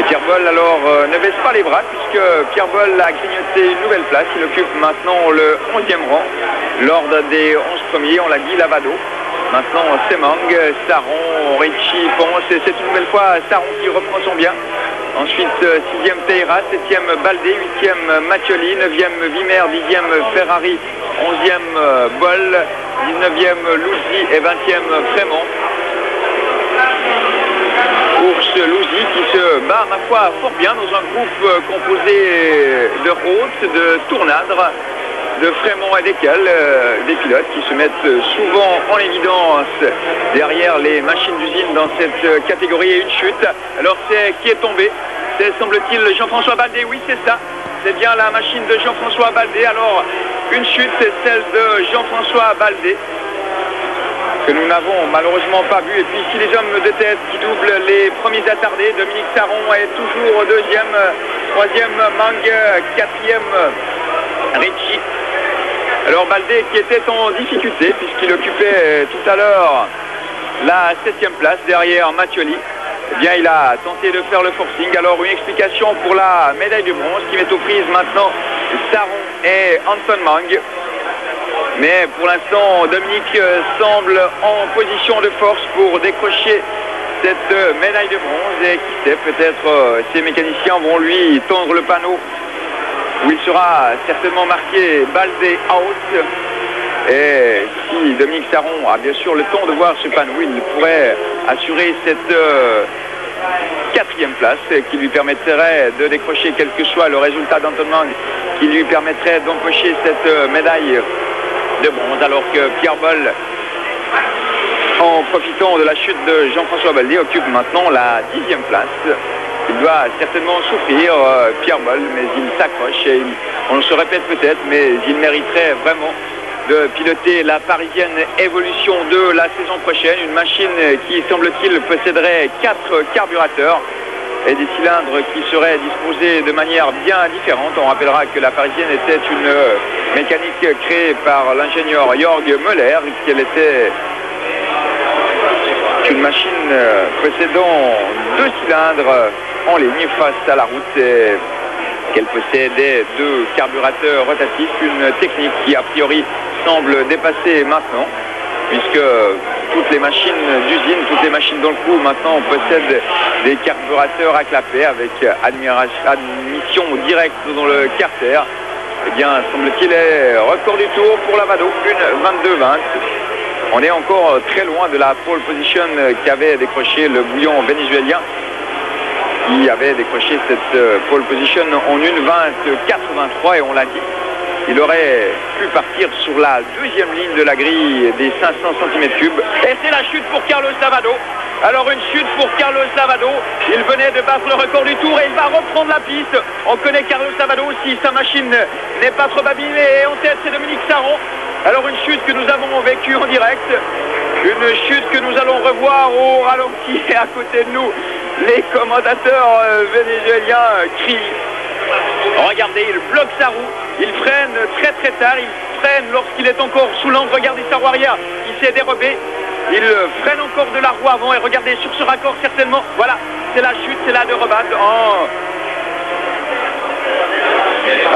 Pierre Boll alors ne baisse pas les bras puisque Pierre Boll a grignoté une nouvelle place. Il occupe maintenant le 11e rang. L'ordre des 11 premiers, on l'a dit, Lavado. Maintenant Semang, Saron, Ricci, Ponce. Et c'est une nouvelle fois Saron qui reprend son bien. Ensuite 6e Teira, 7e Baldé, 8e Mattioli, 9e Vimer, 10e Ferrari, 11e Boll, 19e Louzy et 20e Frémont. Ours Louzy qui se bat, ma foi, fort bien dans un groupe composé de Roth, de Tournadre, de Frémont et d'Eckel, des pilotes qui se mettent souvent en évidence derrière les machines d'usine dans cette catégorie. Et une chute, alors c'est qui est tombé? C'est semble-t-il Jean-François Baldé, oui c'est ça, c'est bien la machine de Jean-François Baldé. Alors une chute, c'est celle de Jean-François Baldé, que nous n'avons malheureusement pas vu. Et puis ici les hommes de tête qui doublent les premiers attardés. Dominique Saron est toujours deuxième, troisième Mang, quatrième Ricci. Alors Baldé qui était en difficulté puisqu'il occupait tout à l'heure la 7e place derrière Mattioli. Eh bien il a tenté de faire le forcing. Alors une explication pour la médaille de bronze qui met aux prises maintenant Saron et Anton Mang. Mais pour l'instant, Dominique semble en position de force pour décrocher cette médaille de bronze. Et qui sait, peut-être ces mécaniciens vont lui tendre le panneau où il sera certainement marqué Baldé out. Et si Dominique Saron a bien sûr le temps de voir ce panneau, il pourrait assurer cette 4e place qui lui permettrait de décrocher quel que soit le résultat d'Anton Mang, qui lui permettrait d'empocher cette médaille de bronze, alors que Pierre Boll, en profitant de la chute de Jean-François Baldé, occupe maintenant la 10e place. Il doit certainement souffrir, Pierre Boll, mais il s'accroche et on se répète peut-être, mais il mériterait vraiment de piloter la parisienne Evolution 2 la saison prochaine, une machine qui, semble-t-il, posséderait 4 carburateurs et des cylindres qui seraient disposés de manière bien différente. On rappellera que la parisienne était une mécanique créée par l'ingénieur Jörg Müller, qu'elle était une machine possédant 2 cylindres en ligne face à la route et qu'elle possédait 2 carburateurs rotatifs, une technique qui a priori semble dépasser maintenant, puisque toutes les machines d'usine, toutes les machines dans le coup maintenant possèdent des carburateurs à clapet avec admission directe dans le carter. Eh bien, semble-t-il, est record du tour pour Lavado, une 22-20. On est encore très loin de la pole position qu'avait décroché le bouillon vénézuélien, qui avait décroché cette pole position en 1:20-83, et on l'a dit, il aurait pu partir sur la 2e ligne de la grille des 500 cm3. Et c'est la chute pour Carlos Lavado. Alors une chute pour Carlos Lavado. Il venait de battre le record du tour et il va reprendre la piste. On connaît Carlos Lavado aussi, sa machine n'est pas trop abîmée. Et en tête, c'est Dominique Saron. Alors une chute que nous avons vécue en direct. Une chute que nous allons revoir au ralenti à côté de nous. Les commentateurs vénézuéliens crient. Regardez, il bloque sa roue, il freine très très tard, il freine lorsqu'il est encore sous l'angle. Regardez sa roue arrière, il s'est dérobé, il freine encore de la roue avant et regardez sur ce raccord certainement, voilà, c'est la chute, c'est la de rebattre.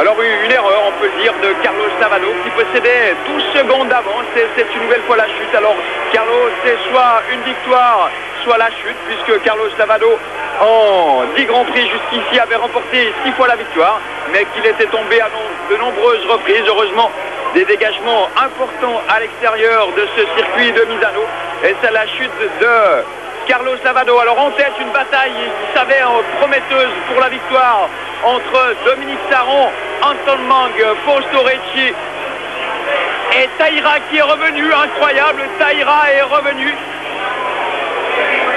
Alors une erreur, on peut le dire, de Carlos Lavado qui possédait 12 secondes d'avance et c'est une nouvelle fois la chute. Alors Carlos, c'est soit une victoire, soit la chute, puisque Carlos Lavado, en 10 Grands Prix jusqu'ici, avait remporté 6 fois la victoire, mais qu'il était tombé à de nombreuses reprises. Heureusement, des dégagements importants à l'extérieur de ce circuit de Misano. Et c'est la chute de Carlos Lavado. Alors en tête, une bataille qui s'avère prometteuse pour la victoire entre Dominique Saron, Anton Mang, Fausto Ricci et Taïra qui est revenu. Incroyable, Taïra est revenu.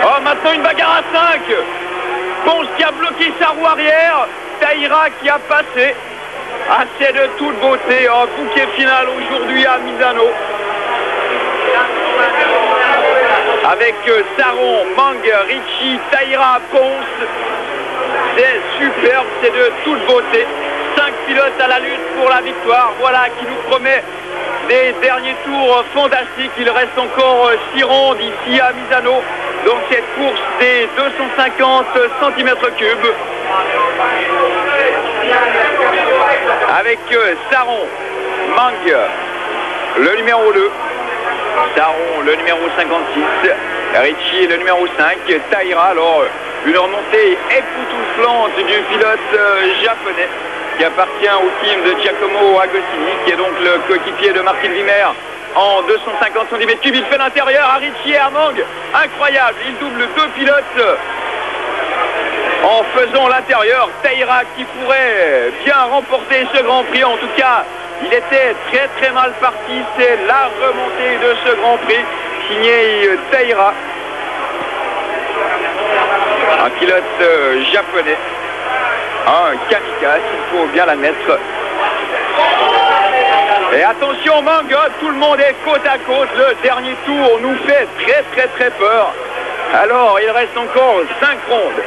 Oh, maintenant une bagarre à 5. Ponce qui a bloqué sa roue arrière. Taïra qui a passé. Ah, c'est de toute beauté. Un bouquet final aujourd'hui à Misano. Avec Saron, Mang, Ricci, Taïra, Ponce. C'est superbe, c'est de toute beauté. 5 pilotes à la lutte pour la victoire. Voilà qui nous promet des derniers tours fantastiques. Il reste encore 6 rondes ici à Misano. dans cette course des 250 cm3. Avec Saron, Mang, le numéro 2. Saron, le numéro 56. Ricci, le numéro 5. Taira, alors une remontée époustouflante du pilote japonais qui appartient au team de Giacomo Agostini, qui est donc le coéquipier de Martin Wimmer en 250 cm3. Il fait l'intérieur à Ricci et à Mang. Incroyable, il double deux pilotes en faisant l'intérieur. Taira qui pourrait bien remporter ce Grand Prix. En tout cas, il était très très mal parti. C'est la remontée de ce Grand Prix signé Taira, un pilote japonais, un kamikaze, il faut bien l'admettre. Et attention Mang, tout le monde est côte à côte. Le dernier tour nous fait très très très peur. Alors il reste encore 5 rondes.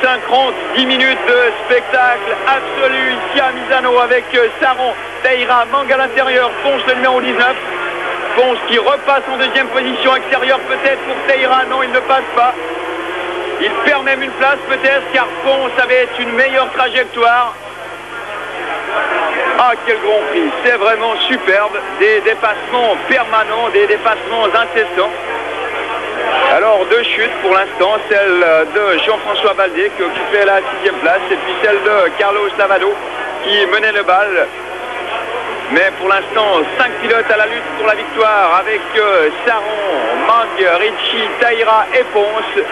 5 rondes, 10 minutes de spectacle absolu ici à Misano avec Saron, Taira, Mang à l'intérieur, Ponce le numéro 19. Ponce qui repasse en deuxième position, extérieure peut-être pour Taira. Non, il ne passe pas. Il perd même une place peut-être car Ponce avait une meilleure trajectoire. Ah, quel Grand Prix, c'est vraiment superbe. Des dépassements permanents, des dépassements incessants. Alors deux chutes pour l'instant, celle de Jean-François Baldé qui occupait la 6e place et puis celle de Carlos Lavado qui menait le bal. Mais pour l'instant, 5 pilotes à la lutte pour la victoire avec Saron, Mang, Ricci, Taira et Ponce.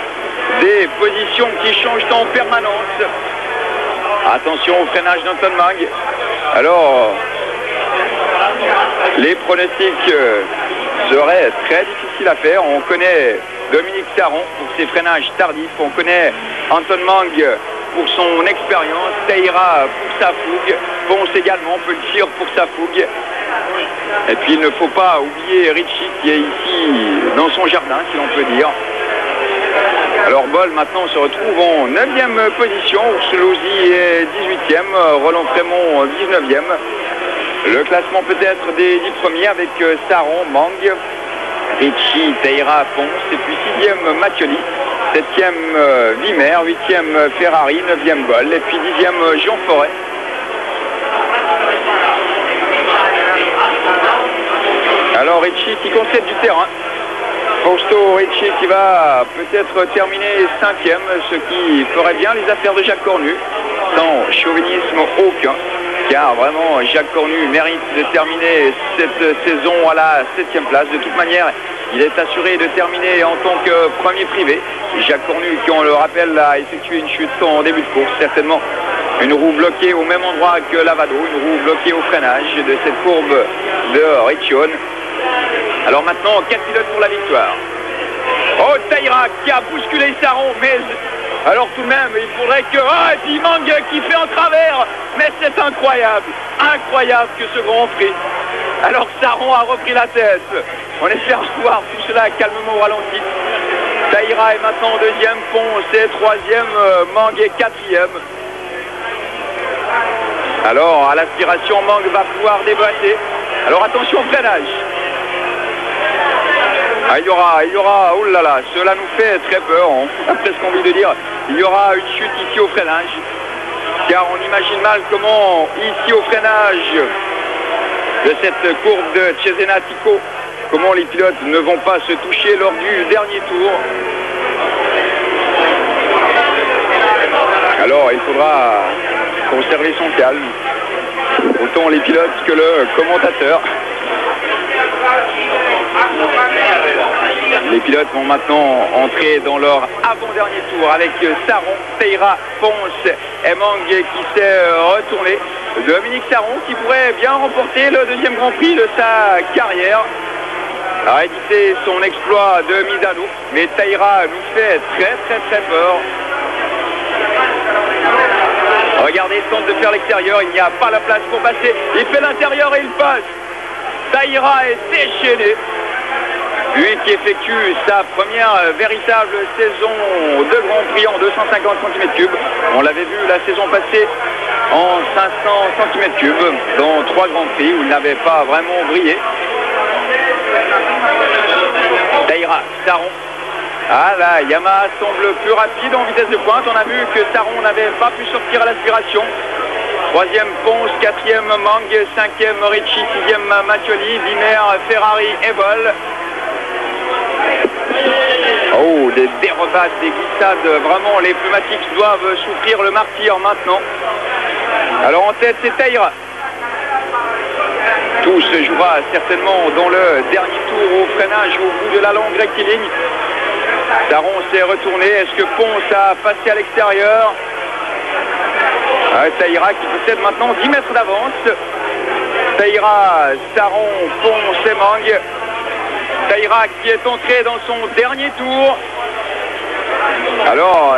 Des positions qui changent en permanence. Attention au freinage d'Anton Mang. Alors, les pronostics seraient très difficiles à faire. On connaît Dominique Saron pour ses freinages tardifs. On connaît Anton Mang pour son expérience. Taira pour sa fougue. Ponce également, on peut le dire, pour sa fougue. Et puis il ne faut pas oublier Ricci qui est ici dans son jardin, si l'on peut dire. Alors Boll maintenant se retrouve en 9e position, Ursulosi est 18e, Roland Frémont 19e. Le classement peut-être des 10 premiers avec Saron, Mang, Ricci, Taira, Ponce, et puis 6e Mattioli, 7e Wimmer, 8e Ferrari, 9e Boll, et puis 10e Jean Forêt. Alors Ricci qui concède du terrain. Fausto Ricci qui va peut-être terminer 5e, ce qui ferait bien les affaires de Jacques Cornu, sans chauvinisme aucun, car vraiment Jacques Cornu mérite de terminer cette saison à la 7e place. De toute manière, il est assuré de terminer en tant que premier privé. Jacques Cornu qui, on le rappelle, a effectué une chute en début de course, certainement une roue bloquée au même endroit que Lavado, une roue bloquée au freinage de cette courbe de Riccione. Alors maintenant, 4 pilotes pour la victoire. Oh, Taira qui a bousculé Saron, mais alors tout de même, il faudrait que... Ah, et puis Mang qui fait en travers. Mais c'est incroyable, incroyable que ce Grand Prix. Alors Saron a repris la tête. On espère voir tout cela calmement au ralenti. Taira est maintenant 2e, Ponce est 3e, Mang est 4e. Alors, à l'aspiration, Mang va pouvoir débasser. Alors attention au freinage. Ah, il y aura, oh là là, cela nous fait très peur, on a presque envie de dire, il y aura une chute ici au freinage, car on imagine mal comment, ici au freinage de cette courbe de Cesenatico, comment les pilotes ne vont pas se toucher lors du dernier tour. Alors, il faudra conserver son calme, autant les pilotes que le commentateur. Les pilotes vont maintenant entrer dans leur avant-dernier tour avec Saron, Taira, Ponce et Mang qui s'est retourné. Dominique Saron qui pourrait bien remporter le 2e Grand Prix de sa carrière, a réédité son exploit de Misano, mais Taira nous fait très très très peur. Regardez, il tente de faire l'extérieur, il n'y a pas la place pour passer, il fait l'intérieur et il passe. Taira est déchaîné. Lui qui effectue sa première véritable saison de Grand Prix en 250 cm3. On l'avait vu la saison passée en 500 cm3 dans 3 Grands Prix où il n'avait pas vraiment brillé. Taira, Saron, Ah là, Yamaha semble plus rapide en vitesse de pointe. On a vu que Saron n'avait pas pu sortir à l'aspiration. Troisième Ponce, quatrième Mang, cinquième Ricci, sixième Mattioli, Wimmer, Ferrari et Boll. Oh, des dérobades, des glissades, vraiment les pneumatiques doivent souffrir le martyre maintenant. Alors en tête c'est Taïra. Tout se jouera certainement dans le dernier tour au freinage au bout de la longue rectiligne. Saron s'est retourné, est-ce que Ponce a passé à l'extérieur? Taïra qui possède maintenant 10 mètres d'avance. Taïra, Saron, Ponce et Mang. Taïra qui est entré dans son dernier tour. Alors